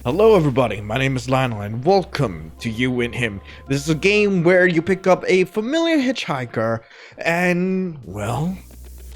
Hello everybody, my name is Lionel and welcome to You and Him. This is a game where you pick up a familiar hitchhiker and, well,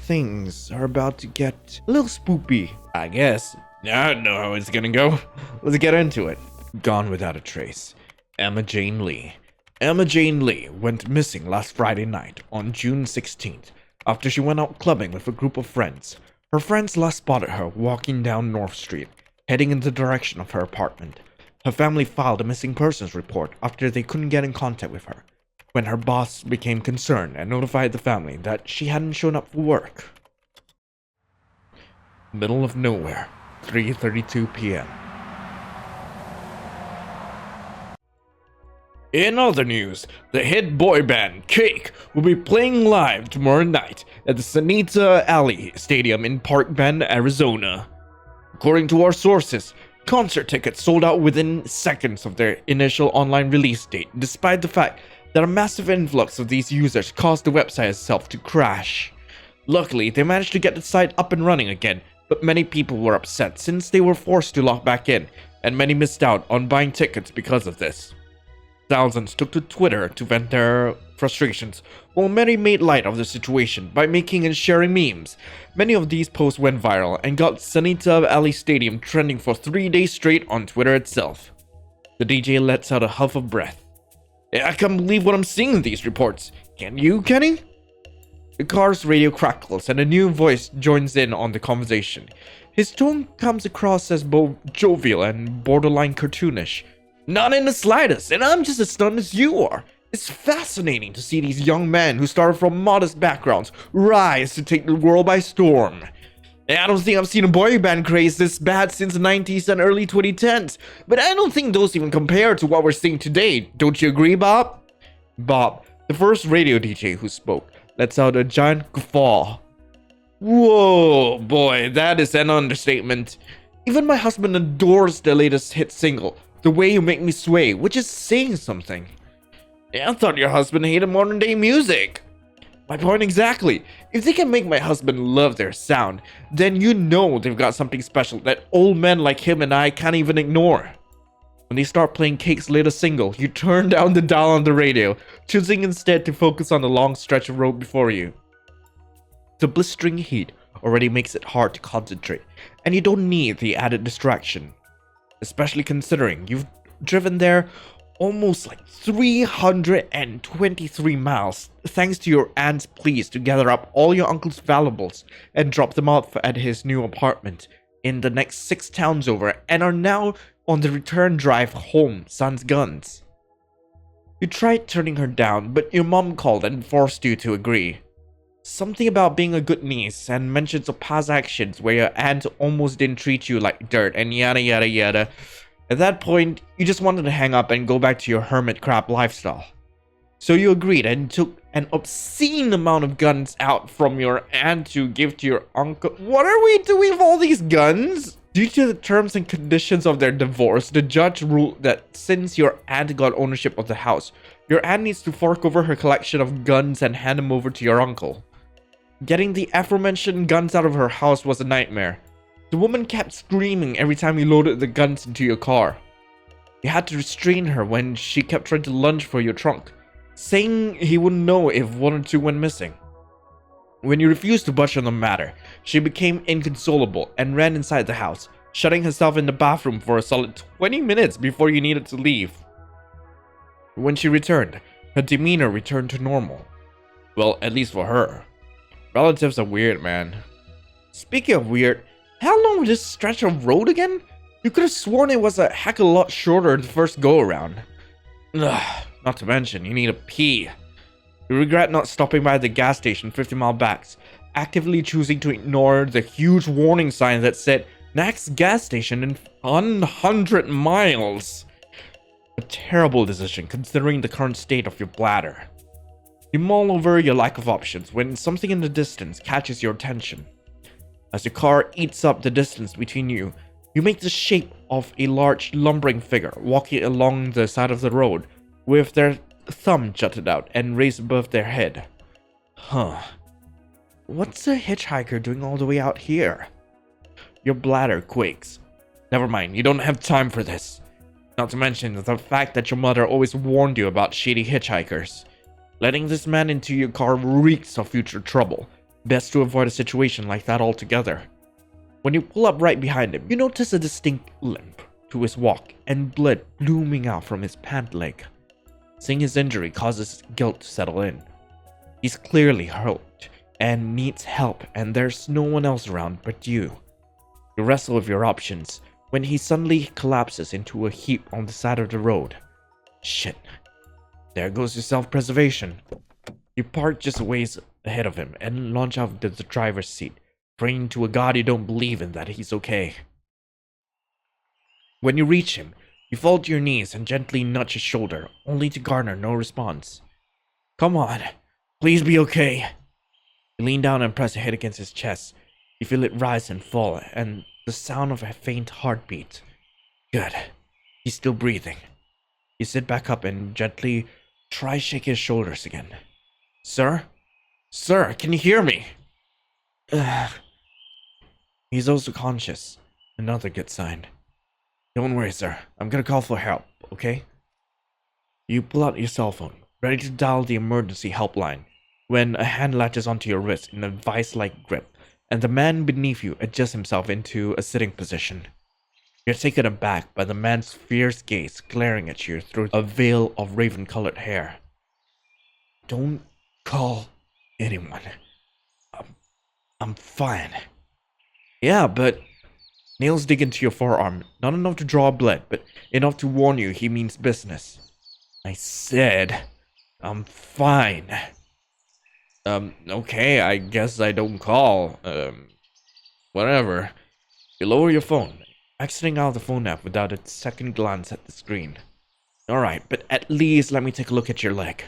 things are about to get a little spoopy, I guess. I don't know how it's gonna go. Let's get into it. Gone without a trace. Emma Jane Lee. Emma Jane Lee went missing last Friday night on June 16th after she went out clubbing with a group of friends. Her friends last spotted her walking down North Street, heading in the direction of her apartment. Her family filed a missing persons report after they couldn't get in contact with her, when her boss became concerned and notified the family that she hadn't shown up for work. Middle of nowhere, 3:32 p.m. In other news, the hit boy band Cake will be playing live tomorrow night at the Sanita Alley Stadium in Park Bend, Arizona. According to our sources, concert tickets sold out within seconds of their initial online release date, despite the fact that a massive influx of these users caused the website itself to crash. Luckily, they managed to get the site up and running again, but many people were upset since they were forced to log back in, and many missed out on buying tickets because of this. Thousands took to Twitter to vent their frustrations, while many made light of the situation by making and sharing memes. Many of these posts went viral and got Sanita Alley Stadium trending for 3 days straight on Twitter itself. The DJ lets out a huff of breath. I can't believe what I'm seeing in these reports. Can you, Kenny? The car's radio crackles and a new voice joins in on the conversation. His tone comes across as both jovial and borderline cartoonish. Not in the slightest, and I'm just as stunned as you are. It's fascinating to see these young men who started from modest backgrounds rise to take the world by storm. I don't think I've seen a boy band craze this bad since the 90s and early 2010s, but I don't think those even compare to what we're seeing today. Don't you agree, Bob? Bob, the first radio DJ who spoke, lets out a giant guffaw. Whoa, boy, that is an understatement. Even my husband adores the latest hit single, The Way You Make Me Sway, which is saying something. I thought your husband hated modern day music. My point exactly. If they can make my husband love their sound, then you know they've got something special that old men like him and I can't even ignore. When they start playing Cake's latest single, you turn down the dial on the radio, choosing instead to focus on the long stretch of road before you. The blistering heat already makes it hard to concentrate, and you don't need the added distraction. Especially considering you've driven there almost like 323 miles thanks to your aunt's pleas to gather up all your uncle's valuables and drop them off at his new apartment in the next 6 towns over, and are now on the return drive home sans guns. You tried turning her down, but your mom called and forced you to agree. Something about being a good niece and mentions of past actions where your aunt almost didn't treat you like dirt and yada yada yada. At that point, you just wanted to hang up and go back to your hermit crab lifestyle. So you agreed and took an obscene amount of guns out from your aunt to give to your uncle. What are we doing with all these guns? Due to the terms and conditions of their divorce, the judge ruled that since your aunt got ownership of the house, your aunt needs to fork over her collection of guns and hand them over to your uncle. Getting the aforementioned guns out of her house was a nightmare. The woman kept screaming every time you loaded the guns into your car. You had to restrain her when she kept trying to lunge for your trunk, saying he wouldn't know if 1 or 2 went missing. When you refused to budge on the matter, she became inconsolable and ran inside the house, shutting herself in the bathroom for a solid 20 minutes before you needed to leave. When she returned, her demeanor returned to normal. Well, at least for her. Relatives are weird, man. Speaking of weird, how long was this stretch of road again? You could have sworn it was a heck of a lot shorter the first go around. Ugh, not to mention, you need a pee. You regret not stopping by the gas station 50 miles back, actively choosing to ignore the huge warning sign that said, next gas station in 100 miles. A terrible decision considering the current state of your bladder. You mull over your lack of options when something in the distance catches your attention. As your car eats up the distance between you, you make the shape of a large lumbering figure walking along the side of the road with their thumb jutted out and raised above their head. Huh. What's a hitchhiker doing all the way out here? Your bladder quakes. Never mind, you don't have time for this. Not to mention the fact that your mother always warned you about shady hitchhikers. Letting this man into your car reeks of future trouble. Best to avoid a situation like that altogether. When you pull up right behind him, you notice a distinct limp to his walk and blood blooming out from his pant leg. Seeing his injury causes guilt to settle in. He's clearly hurt and needs help, and there's no one else around but you. You wrestle with your options when he suddenly collapses into a heap on the side of the road. Shit. There goes your self-preservation. You park just a ways ahead of him and launch out of the driver's seat, praying to a god you don't believe in that he's okay. When you reach him, you fall to your knees and gently nudge his shoulder, only to garner no response. Come on, please be okay. You lean down and press a head against his chest. You feel it rise and fall, and the sound of a faint heartbeat. Good. He's still breathing. You sit back up and gently try shake his shoulders again. Sir? Sir, can you hear me? He's also conscious. Another good sign. Don't worry, sir. I'm gonna call for help, okay? You pull out your cell phone, ready to dial the emergency helpline, when a hand latches onto your wrist in a vice-like grip, and the man beneath you adjusts himself into a sitting position. You're taken aback by the man's fierce gaze glaring at you through a veil of raven-colored hair. Don't call anyone. I'm fine. Yeah, but... Nails dig into your forearm, not enough to draw blood, but enough to warn you he means business. I said, I'm fine. Okay, I guess I don't call. Whatever. You lower your phone, exiting out of the phone app without a second glance at the screen. Alright, but at least let me take a look at your leg.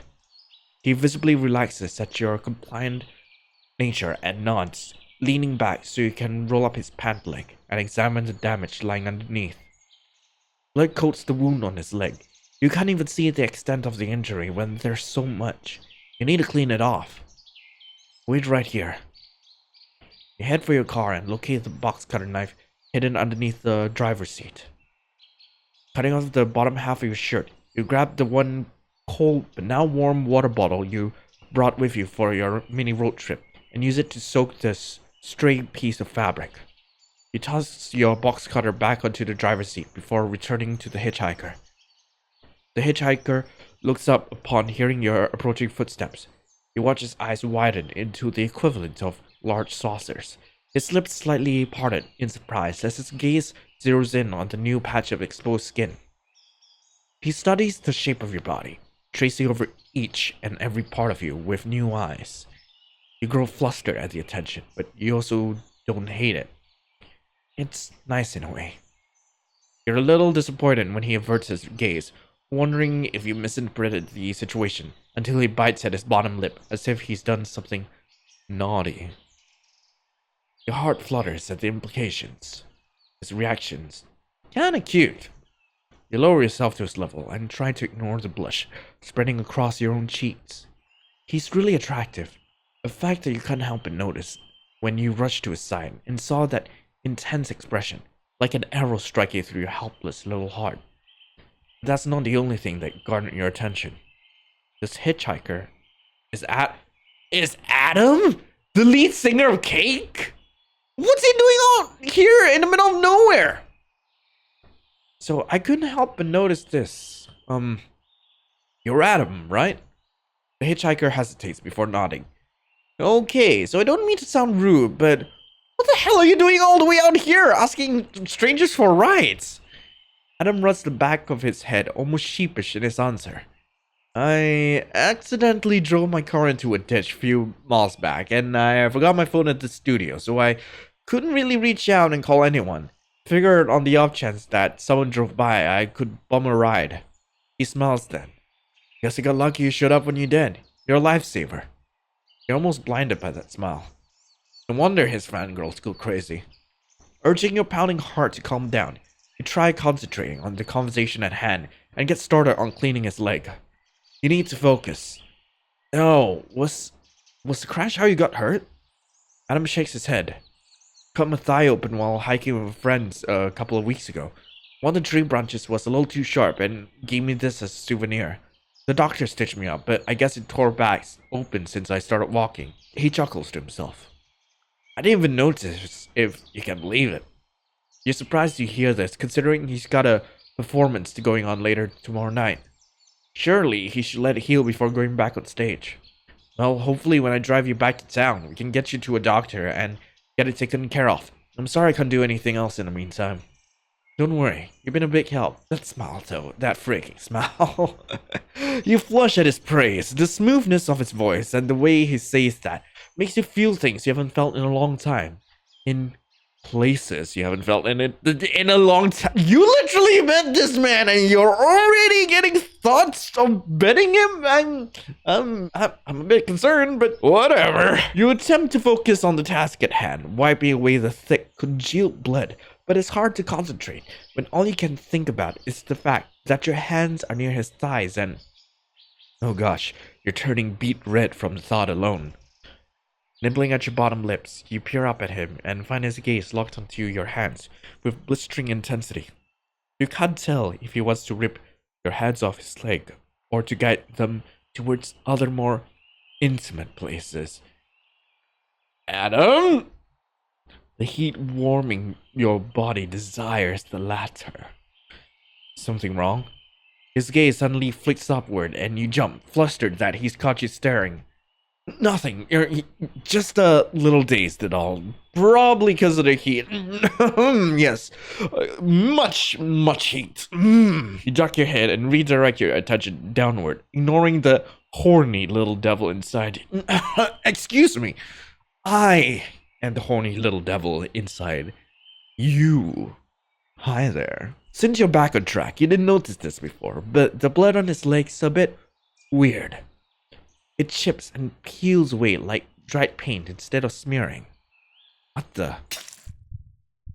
He visibly relaxes at your compliant nature and nods, leaning back so you can roll up his pant leg and examine the damage lying underneath. Blood coats the wound on his leg. You can't even see the extent of the injury when there's so much. You need to clean it off. Wait right here. You head for your car and locate the box cutter knife hidden underneath the driver's seat. Cutting off the bottom half of your shirt, you grab the one cold but now warm water bottle you brought with you for your mini road trip and use it to soak this stray piece of fabric. You toss your box cutter back onto the driver's seat before returning to the hitchhiker. The hitchhiker looks up upon hearing your approaching footsteps. You watch his eyes widen into the equivalent of large saucers. His lips slightly parted in surprise as his gaze zeroes in on the new patch of exposed skin. He studies the shape of your body, tracing over each and every part of you with new eyes. You grow flustered at the attention, but you also don't hate it. It's nice in a way. You're a little disappointed when he averts his gaze, wondering if you misinterpreted the situation, until he bites at his bottom lip as if he's done something naughty. Your heart flutters at the implications. His reactions. Kinda cute. You lower yourself to his level and try to ignore the blush spreading across your own cheeks. He's really attractive, a fact that you can't help but notice when you rushed to his side and saw that intense expression, like an arrow striking through your helpless little heart. That's not the only thing that garnered your attention. This hitchhiker is Adam, the lead singer of Cake? What's he doing out here in the middle of nowhere? So I couldn't help but notice this. You're Adam, right? The hitchhiker hesitates before nodding. Okay, so I don't mean to sound rude, but what the hell are you doing all the way out here, asking strangers for rides? Adam rubs the back of his head, almost sheepish in his answer. I accidentally drove my car into a ditch a few miles back, and I forgot my phone at the studio, so I couldn't really reach out and call anyone. Figured on the off chance that someone drove by, I could bum a ride. He smiles then. Guess I got lucky you showed up when you did. You're a lifesaver. You're almost blinded by that smile. No wonder his fangirls go crazy. Urging your pounding heart to calm down, you try concentrating on the conversation at hand and get started on cleaning his leg. You need to focus. Oh, was the crash how you got hurt? Adam shakes his head. Cut my thigh open while hiking with friends a couple of weeks ago. One of the tree branches was a little too sharp and gave me this as a souvenir. The doctor stitched me up, but I guess it tore back open since I started walking. He chuckles to himself. I didn't even notice, if you can believe it. You're surprised to hear this, considering he's got a performance going on later tomorrow night. Surely he should let it heal before going back on stage. Well, hopefully when I drive you back to town, we can get you to a doctor and get it taken care of. I'm sorry I can't do anything else in the meantime. Don't worry, you've been a big help. That smile though, that freaking smile. You flush at his praise. The smoothness of his voice and the way he says that makes you feel things you haven't felt in a long time. In places you haven't felt in a long time. You literally met this man and you're already getting thoughts of betting him? I'm a bit concerned, but whatever. You attempt to focus on the task at hand, wiping away the thick, congealed blood, but it's hard to concentrate when all you can think about is the fact that your hands are near his thighs and... Oh gosh, you're turning beet red from the thought alone. Nibbling at your bottom lips, you peer up at him and find his gaze locked onto your hands with blistering intensity. You can't tell if he wants to rip your hands off his leg or to guide them towards other more intimate places. Adam? The heat warming your body desires the latter. Something wrong? His gaze suddenly flicks upward and you jump, flustered that he's caught you staring. Nothing. You're just a little dazed at all. Probably because of the heat. Yes. Much heat. You duck your head and redirect your attention downward, ignoring the horny little devil inside. Excuse me. I am the horny little devil inside you. Hi there. Since you're back on track, you didn't notice this before, but the blood on his leg's a bit weird. It chips and peels away like dried paint instead of smearing. What the?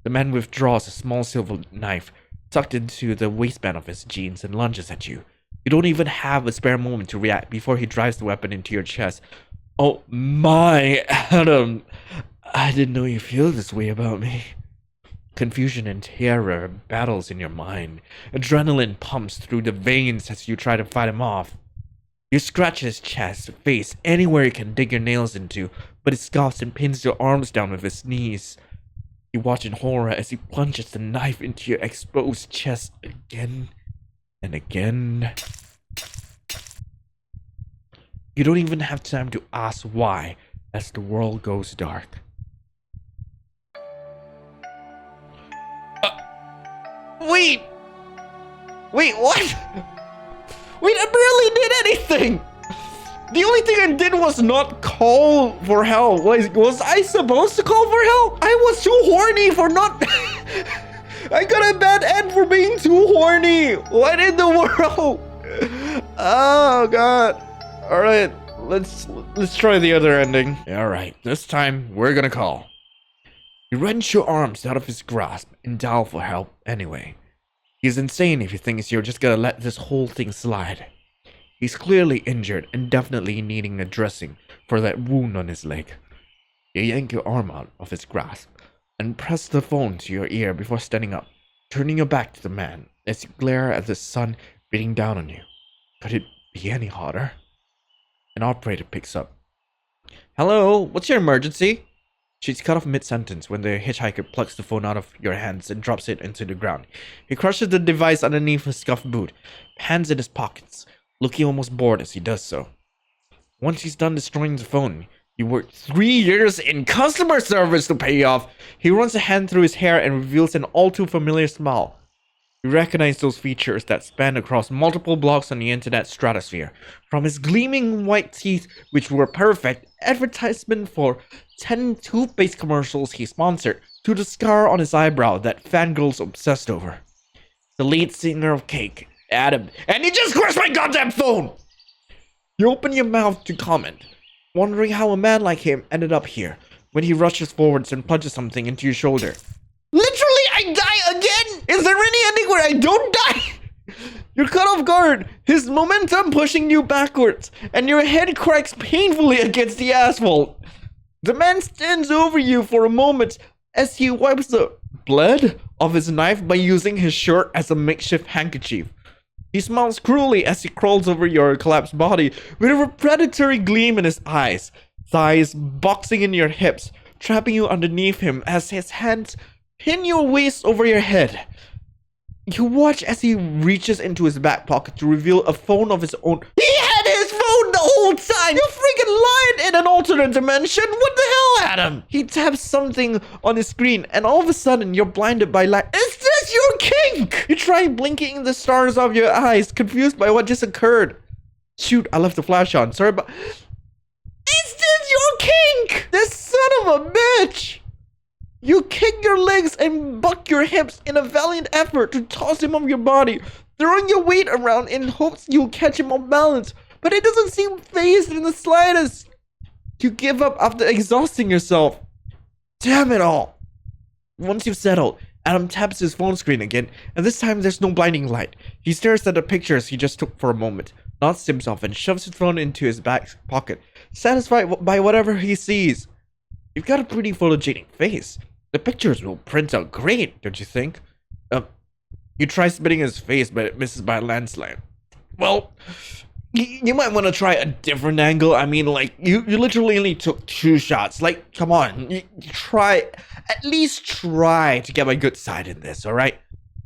The man withdraws a small silver knife tucked into the waistband of his jeans and lunges at you. You don't even have a spare moment to react before he drives the weapon into your chest. Oh my, Adam. I didn't know you feel this way about me. Confusion and terror battles in your mind. Adrenaline pumps through the veins as you try to fight him off. You scratch his chest, face, anywhere you can dig your nails into, but he scoffs and pins your arms down with his knees. You watch in horror as he plunges the knife into your exposed chest again and again. You don't even have time to ask why as the world goes dark. Wait, what? Wait, I barely did anything! The only thing I did was not call for help. Was I supposed to call for help? I was too horny for not... I got a bad end for being too horny! What in the world? Oh, God. Alright, let's try the other ending. Alright, this time, we're gonna call. You wrench your arms out of his grasp and dial for help anyway. He's insane if he thinks you're just gonna let this whole thing slide. He's clearly injured and definitely needing a dressing for that wound on his leg. You yank your arm out of his grasp and press the phone to your ear before standing up, turning your back to the man as you glare at the sun beating down on you. Could it be any hotter? An operator picks up. Hello, what's your emergency? She's cut off mid-sentence when the hitchhiker plucks the phone out of your hands and drops it into the ground. He crushes the device underneath his scuffed boot, hands in his pockets, looking almost bored as he does so. Once he's done destroying the phone, you worked 3 years in customer service to pay off. He runs a hand through his hair and reveals an all too familiar smile. You recognize those features that span across multiple blocks on the internet stratosphere. From his gleaming white teeth, which were perfect advertisement for 10 toothpaste commercials he sponsored, to the scar on his eyebrow that fangirls obsessed over. The lead singer of Cake, Adam, and you just crushed my goddamn phone! You open your mouth to comment, wondering how a man like him ended up here, when he rushes forwards and punches something into your shoulder. Literally, I die again! Is there any ending where I don't die? You're caught off guard, his momentum pushing you backwards, and your head cracks painfully against the asphalt. The man stands over you for a moment as he wipes the blood off his knife by using his shirt as a makeshift handkerchief. He smiles cruelly as he crawls over your collapsed body with a predatory gleam in his eyes, thighs boxing in your hips, trapping you underneath him as his hands pin your waist over your head. You watch as he reaches into his back pocket to reveal a phone of his own. He had his phone the whole time! You freaking lying in an alternate dimension! What the hell, Adam? He taps something on his screen, and all of a sudden, you're blinded by light. Is this your kink? You try blinking the stars off your eyes, confused by what just occurred. Shoot, I left the flash on. Sorry, but... Is this your kink? This son of a bitch! You kick your legs and buck your hips in a valiant effort to toss him off your body, throwing your weight around in hopes you'll catch him off balance, but it doesn't seem phased in the slightest. You give up after exhausting yourself. Damn it all. Once you've settled, Adam taps his phone screen again, and this time there's no blinding light. He stares at the pictures he just took for a moment, nods himself, and shoves his phone into his back pocket, satisfied by whatever he sees. You've got a pretty photogenic face. The pictures will print out great, don't you think? You try spitting in his face, but it misses by a landslide. Well, you might want to try a different angle. I mean, like, you literally only took 2 shots. Like, come on. You try, at least try to get my good side in this, alright?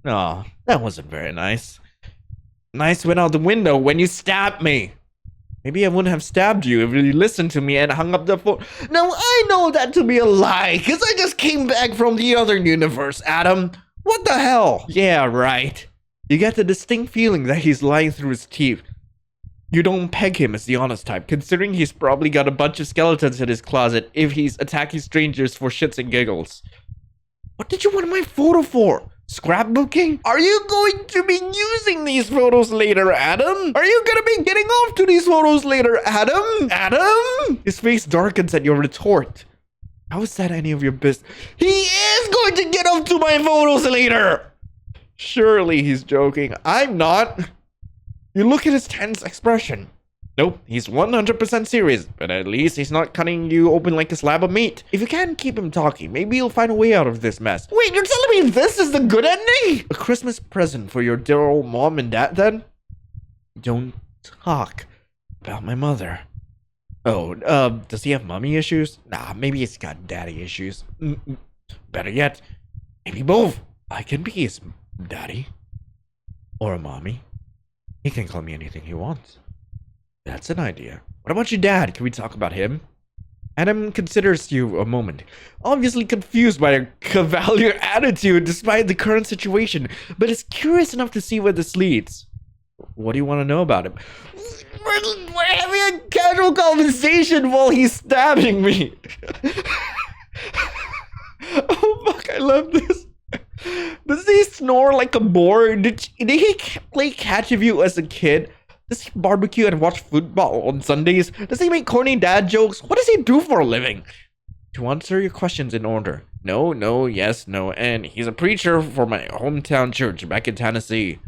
Oh, that wasn't very nice. Nice went out the window when you stabbed me. Maybe I wouldn't have stabbed you if you listened to me and hung up the phone. Now, I know that to be a lie, because I just came back from the other universe, Adam. What the hell? Yeah, right. You get the distinct feeling that he's lying through his teeth. You don't peg him as the honest type, considering he's probably got a bunch of skeletons in his closet if he's attacking strangers for shits and giggles. What did you want my photo for? Scrapbooking? Are you going to be using these photos later, Adam? Are you gonna be getting off to these photos later, Adam? Adam? His face darkens at your retort. How is that any of your business? He is going to get off to my photos later! Surely he's joking. I'm not. You look at his tense expression. Nope, he's 100% serious, but at least he's not cutting you open like a slab of meat. If you can't keep him talking, maybe you'll find a way out of this mess. Wait, you're telling me this is the good ending? A Christmas present for your dear old mom and dad, then? Don't talk about my mother. Oh, does he have mommy issues? Nah, maybe he's got daddy issues. Better yet, maybe both. I can be his daddy. Or a mommy. He can call me anything he wants. That's an idea. What about your dad? Can we talk about him? Adam considers you a moment, obviously confused by your cavalier attitude despite the current situation, but is curious enough to see where this leads. What do you want to know about him? We're having a casual conversation while he's stabbing me. Oh fuck, I love this. Does he snore like a boar? Did he play catch with you as a kid? Does he barbecue and watch football on Sundays? Does he make corny dad jokes? What does he do for a living? To answer your questions in order. No, yes, no, and he's a preacher for my hometown church back in Tennessee.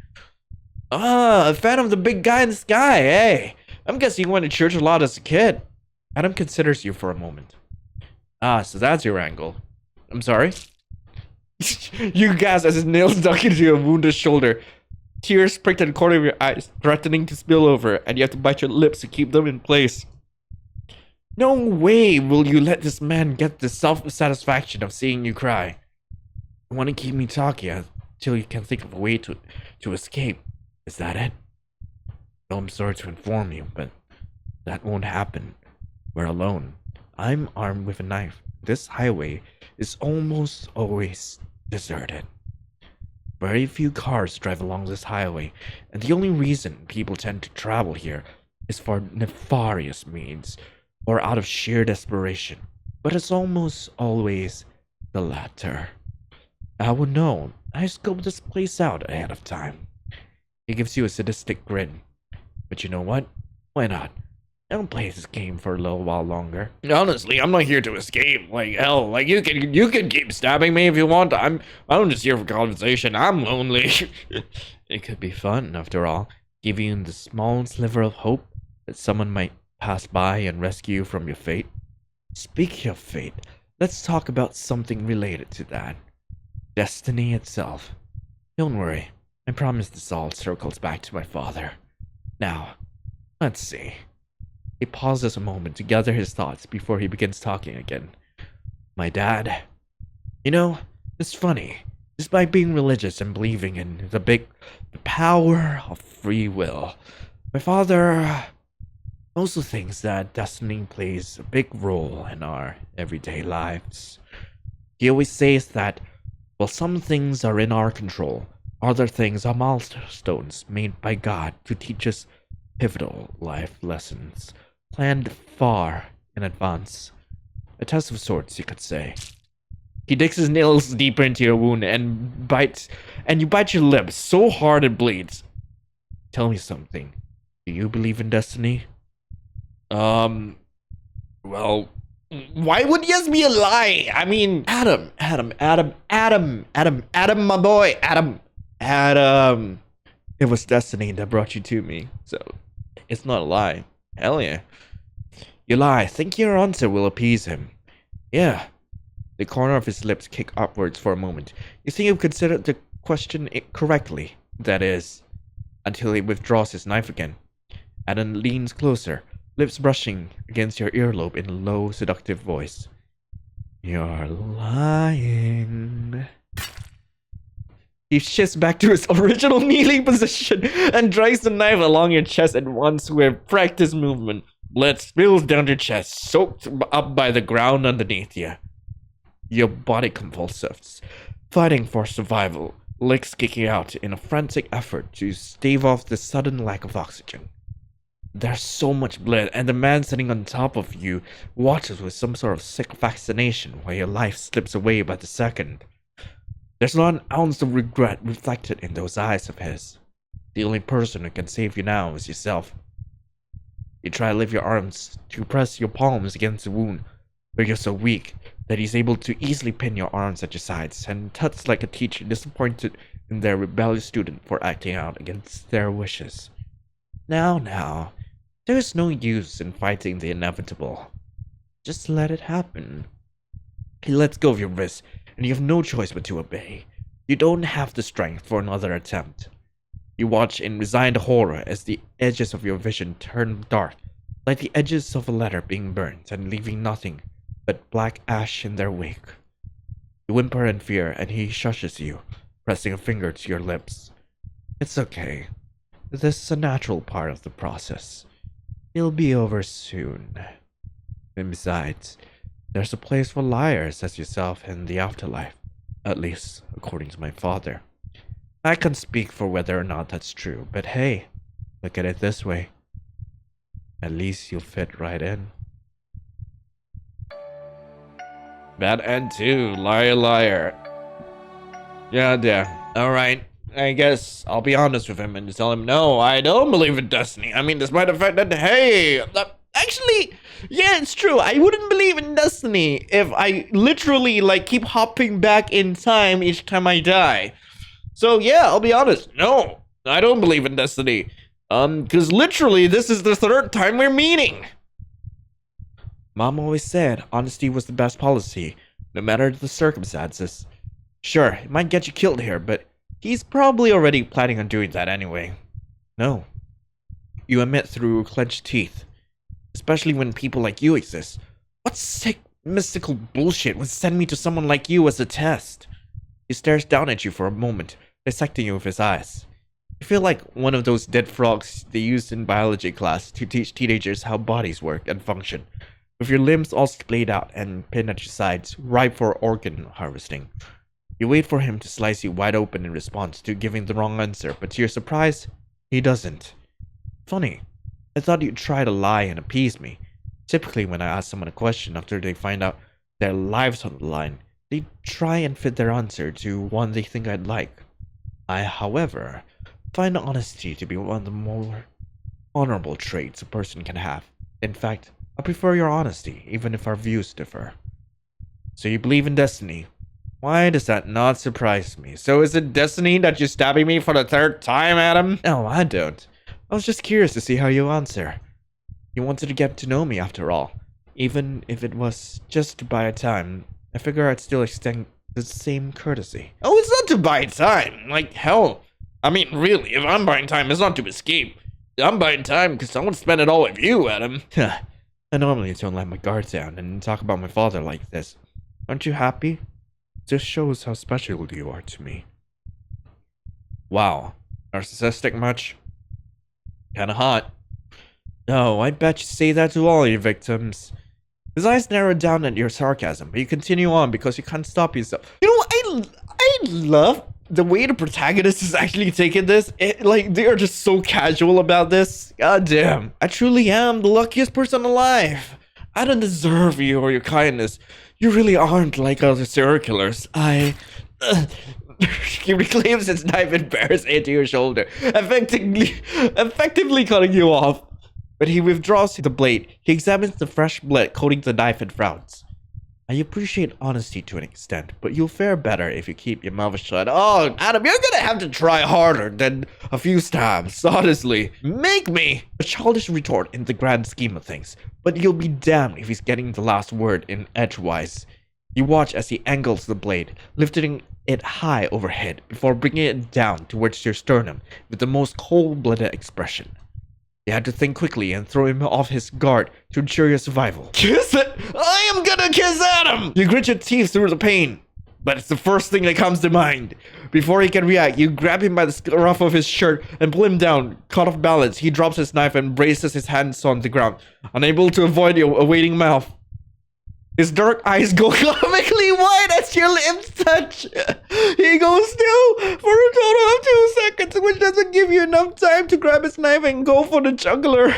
Ah, a fan of the big guy in the sky, hey. I'm guessing you went to church a lot as a kid. Adam considers you for a moment. Ah, so that's your angle. I'm sorry? You gasp as his nails dug into your wounded shoulder. Tears pricked at the corner of your eyes, threatening to spill over, and you have to bite your lips to keep them in place. No way will you let this man get the self-satisfaction of seeing you cry. You want to keep me talking until you can think of a way to escape. Is that it? No, I'm sorry to inform you, but that won't happen. We're alone. I'm armed with a knife. This highway is almost always deserted. Very few cars drive along this highway, and the only reason people tend to travel here is for nefarious means or out of sheer desperation. But it's almost always the latter. I would know. I scoped this place out ahead of time. He gives you a sadistic grin. But you know what? Why not? I'll play this game for a little while longer. Honestly, I'm not here to escape. Like hell, like you can keep stabbing me if you want. I'm just here for conversation. I'm lonely. It could be fun after all, giving you the small sliver of hope that someone might pass by and rescue you from your fate. Speaking of fate, let's talk about something related to that. Destiny itself. Don't worry. I promise this all circles back to my father. Now, let's see. He pauses a moment to gather his thoughts before he begins talking again. My dad. You know, it's funny. Despite being religious and believing in the power of free will, my father also thinks that destiny plays a big role in our everyday lives. He always says that while some things are in our control, other things are milestones made by God to teach us pivotal life lessons, planned far in advance. A test of sorts, you could say. He digs his nails deeper into your wound and you bite your lip so hard it bleeds. Tell me something. Do you believe in destiny? Well, why would yes be a lie? I mean, Adam, my boy, Adam. It was destiny that brought you to me, so it's not a lie. Hell yeah. You lie. Think your answer will appease him. Yeah. The corner of his lips kick upwards for a moment. You think you've considered the question correctly, that is, until he withdraws his knife again. Adam leans closer, lips brushing against your earlobe in a low, seductive voice. You're lying. He shifts back to his original kneeling position and drags the knife along your chest in one swift, practiced movement. Blood spills down your chest, soaked up by the ground underneath you. Your body convulses, fighting for survival, legs kicking out in a frantic effort to stave off the sudden lack of oxygen. There's so much blood, and the man sitting on top of you watches with some sort of sick fascination while your life slips away by the second. There's not an ounce of regret reflected in those eyes of his. The only person who can save you now is yourself. You try to lift your arms to press your palms against the wound, but you're so weak that he's able to easily pin your arms at your sides and tuts like a teacher disappointed in their rebellious student for acting out against their wishes. Now, there is no use in fighting the inevitable. Just let it happen. He lets go of your wrist, and you have no choice but to obey. You don't have the strength for another attempt. You watch in resigned horror as the edges of your vision turn dark, like the edges of a letter being burnt and leaving nothing but black ash in their wake. You whimper in fear, and he shushes you, pressing a finger to your lips. It's okay. This is a natural part of the process. It'll be over soon. And besides, there's a place for liars as yourself in the afterlife, at least according to my father. I can't speak for whether or not that's true, but hey, look at it this way. At least you'll fit right in. Bad end too, liar. Yeah. Alright, I guess I'll be honest with him and tell him, no, I don't believe in destiny. I mean, despite the fact that, hey, actually, yeah, it's true. I wouldn't believe in destiny if I literally, keep hopping back in time each time I die. So, yeah, I'll be honest. No, I don't believe in destiny. Because literally, this is the third time we're meeting. Mom always said honesty was the best policy, no matter the circumstances. Sure, it might get you killed here, but he's probably already planning on doing that anyway. No. You admit through clenched teeth. Especially when people like you exist. What sick, mystical bullshit would send me to someone like you as a test? He stares down at you for a moment, dissecting you with his eyes. You feel like one of those dead frogs they used in biology class to teach teenagers how bodies work and function, with your limbs all splayed out and pinned at your sides, ripe for organ harvesting. You wait for him to slice you wide open in response to giving the wrong answer, but to your surprise, he doesn't. Funny. I thought you'd try to lie and appease me. Typically, when I ask someone a question after they find out their lives on the line, they try and fit their answer to one they think I'd like. I, however, find honesty to be one of the more honorable traits a person can have. In fact, I prefer your honesty, even if our views differ. So you believe in destiny. Why does that not surprise me? So is it destiny that you're stabbing me for the third time, Adam? No, I don't. I was just curious to see how you answer. You wanted to get to know me after all. Even if it was just to buy time, I figure I'd still extend the same courtesy. Oh, it's not to buy time. Like, hell. I mean, really, if I'm buying time, it's not to escape. I'm buying time because I want to spend it all with you, Adam. I normally don't let my guard down and talk about my father like this. Aren't you happy? Just shows how special you are to me. Wow. Narcissistic much? Kinda hot. No, I bet you say that to all your victims. His eyes narrowed down at your sarcasm, but you continue on because you can't stop yourself. You know, I love the way the protagonist is actually taking this. Like, they are just so casual about this. God damn. I truly am the luckiest person alive. I don't deserve you or your kindness. You really aren't like other serial killers. He reclaims his knife and bears it to your shoulder, effectively cutting you off. But he withdraws the blade. He examines the fresh blood coating the knife and frowns. I appreciate honesty to an extent, but you'll fare better if you keep your mouth shut. Oh, Adam, you're gonna have to try harder than a few stabs, honestly. Make me! A childish retort in the grand scheme of things, but you'll be damned if he's getting the last word in edgewise. You watch as he angles the blade, lifting it high overhead before bringing it down towards your sternum with the most cold-blooded expression. You had to think quickly and throw him off his guard to ensure your survival. Kiss it! I am gonna kiss Adam! You grit your teeth through the pain, but it's the first thing that comes to mind. Before he can react, you grab him by the scruff of his shirt and pull him down. Caught off balance, he drops his knife and braces his hands on the ground, unable to avoid your awaiting mouth. His dark eyes go comically wide as your lips touch. He goes still for a total of 2 seconds, which doesn't give you enough time to grab his knife and go for the jugular.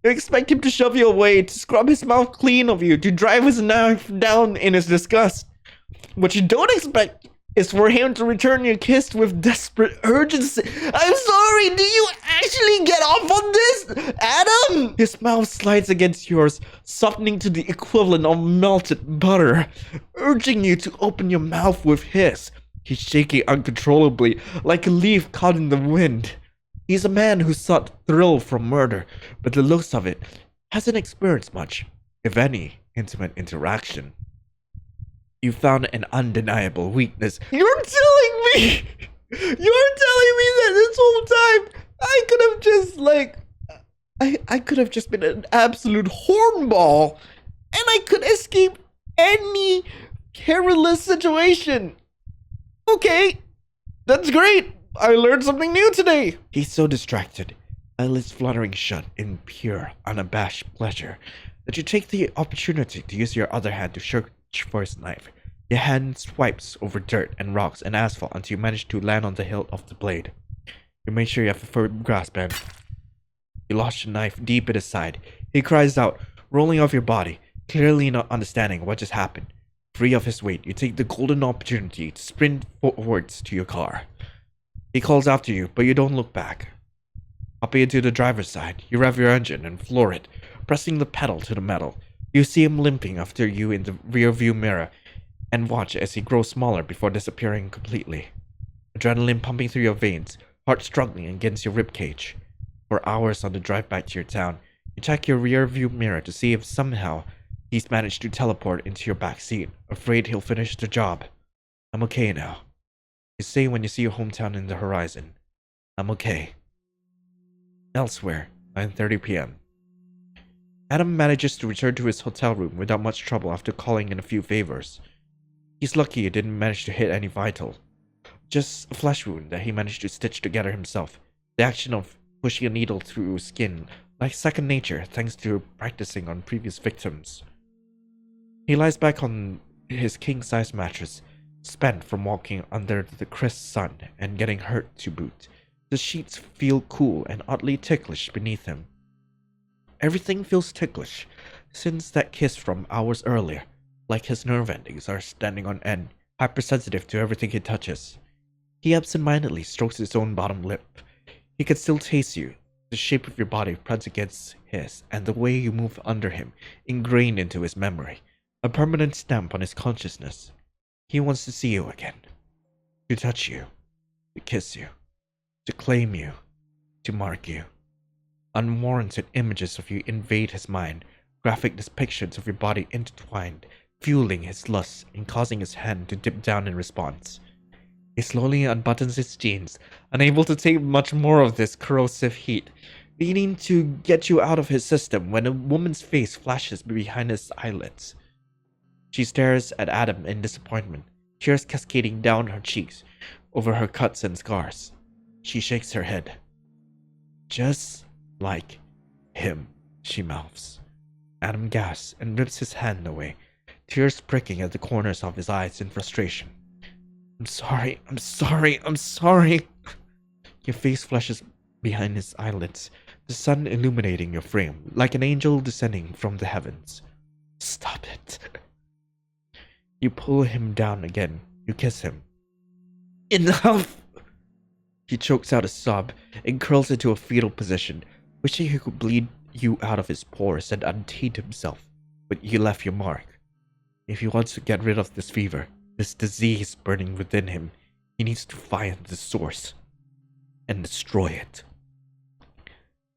You expect him to shove you away, to scrub his mouth clean of you, to drive his knife down in his disgust. What you don't expect is for him to return your kiss with desperate urgency. I'm sorry, do you actually get off on this, Adam? His mouth slides against yours, softening to the equivalent of melted butter, urging you to open your mouth with his. He's shaking uncontrollably, like a leaf caught in the wind. He's a man who sought thrill from murder, but the looks of it hasn't experienced much, if any, intimate interaction. You found an undeniable weakness. You're telling me that this whole time I could have just I could have just been an absolute hornball and I could escape any perilous situation. Okay, that's great. I learned something new today. He's so distracted, eyelids fluttering shut in pure, unabashed pleasure, that you take the opportunity to use your other hand to search for his knife. Your hand swipes over dirt and rocks and asphalt until you manage to land on the hilt of the blade. You make sure you have a firm grasp and you launch the knife deep at his side. He cries out, rolling off your body, clearly not understanding what just happened. Free of his weight, you take the golden opportunity to sprint forwards to your car. He calls after you, but you don't look back. Hopping into the driver's side, you rev your engine and floor it, pressing the pedal to the metal. You see him limping after you in the rearview mirror, and watch as he grows smaller before disappearing completely. Adrenaline pumping through your veins, heart struggling against your ribcage. For hours on the drive back to your town, you check your rearview mirror to see if somehow he's managed to teleport into your back seat, afraid he'll finish the job. I'm okay now. You say when you see your hometown in the horizon. I'm okay. Elsewhere, 9:30 p.m. Adam manages to return to his hotel room without much trouble after calling in a few favors. He's lucky he didn't manage to hit any vital. Just a flesh wound that he managed to stitch together himself. The action of pushing a needle through skin, like second nature thanks to practicing on previous victims. He lies back on his king-size mattress, spent from walking under the crisp sun and getting hurt to boot. The sheets feel cool and oddly ticklish beneath him. Everything feels ticklish since that kiss from hours earlier. Like his nerve endings are standing on end, hypersensitive to everything he touches. He absentmindedly strokes his own bottom lip. He can still taste you, the shape of your body pressed against his, and the way you move under him, ingrained into his memory, a permanent stamp on his consciousness. He wants to see you again, to touch you, to kiss you, to claim you, to mark you. Unwarranted images of you invade his mind, graphic depictions of your body intertwined, fueling his lust and causing his hand to dip down in response. He slowly unbuttons his jeans, unable to take much more of this corrosive heat, needing to get you out of his system when a woman's face flashes behind his eyelids. She stares at Adam in disappointment, tears cascading down her cheeks over her cuts and scars. She shakes her head. Just like him, she mouths. Adam gasps and rips his hand away, tears pricking at the corners of his eyes in frustration. I'm sorry. Your face flashes behind his eyelids, the sun illuminating your frame like an angel descending from the heavens. Stop it. You pull him down again. You kiss him. Enough! He chokes out a sob and curls into a fetal position, wishing he could bleed you out of his pores and untaint himself, but you left your mark. If he wants to get rid of this fever, this disease burning within him, he needs to find the source and destroy it.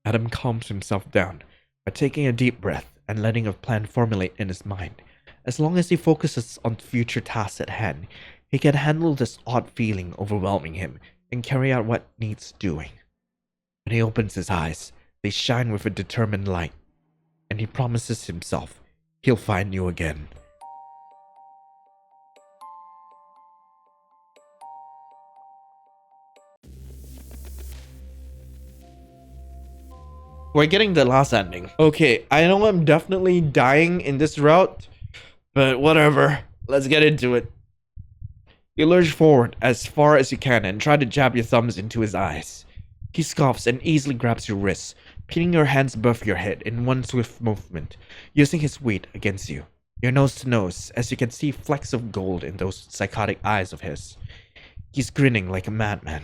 Adam calms himself down by taking a deep breath and letting a plan formulate in his mind. As long as he focuses on future tasks at hand, he can handle this odd feeling overwhelming him and carry out what needs doing. When he opens his eyes, they shine with a determined light, and he promises himself he'll find you again. We're getting the last ending. Okay, I know I'm definitely dying in this route, but whatever. Let's get into it. You lurch forward as far as you can and try to jab your thumbs into his eyes. He scoffs and easily grabs your wrists, pinning your hands above your head in one swift movement, using his weight against you. You're nose to nose, as you can see flecks of gold in those psychotic eyes of his. He's grinning like a madman.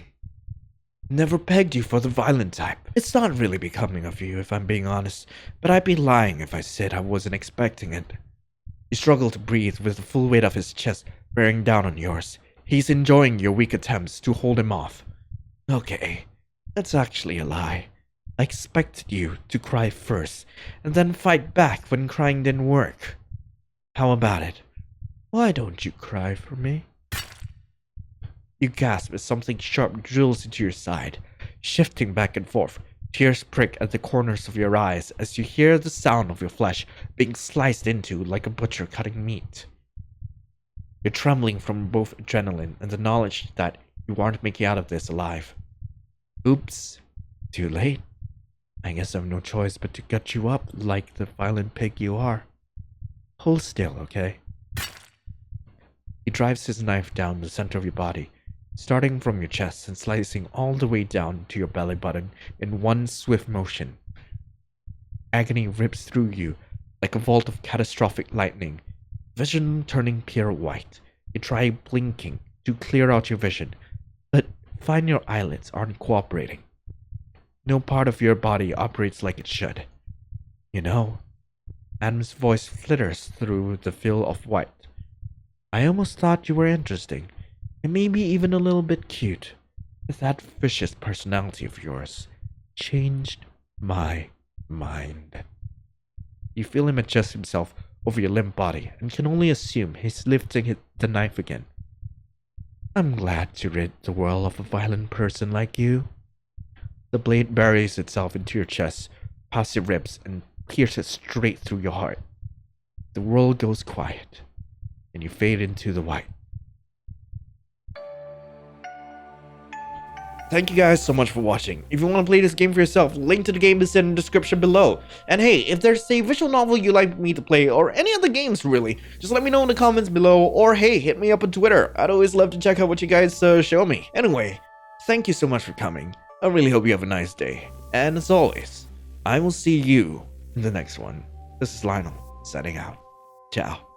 Never pegged you for the violent type. It's not really becoming of you, if I'm being honest, but I'd be lying if I said I wasn't expecting it. You struggle to breathe with the full weight of his chest bearing down on yours. He's enjoying your weak attempts to hold him off. Okay, that's actually a lie. I expected you to cry first, and then fight back when crying didn't work. How about it? Why don't you cry for me? You gasp as something sharp drills into your side, shifting back and forth. Tears prick at the corners of your eyes as you hear the sound of your flesh being sliced into like a butcher cutting meat. You're trembling from both adrenaline and the knowledge that you aren't making out of this alive. Oops, too late. I guess I've no choice but to gut you up like the violent pig you are. Hold still, okay? He drives his knife down the center of your body, starting from your chest and slicing all the way down to your belly button in one swift motion. Agony rips through you like a bolt of catastrophic lightning, vision turning pure white. You try blinking to clear out your vision, but find your eyelids aren't cooperating. No part of your body operates like it should. You know, Adam's voice flitters through the veil of white. I almost thought you were interesting, and maybe even a little bit cute, but that vicious personality of yours changed my mind. You feel him adjust himself over your limp body and can only assume he's lifting the knife again. I'm glad to rid the world of a violent person like you. The blade buries itself into your chest, past your ribs, and pierces straight through your heart. The world goes quiet, and you fade into the white. Thank you guys so much for watching. If you want to play this game for yourself, link to the game is in the description below. And hey, if there's a visual novel you'd like me to play, or any other games really, just let me know in the comments below, or hey, hit me up on Twitter. I'd always love to check out what you guys show me. Anyway, thank you so much for coming. I really hope you have a nice day. And as always, I will see you in the next one. This is Lionel, signing out. Ciao.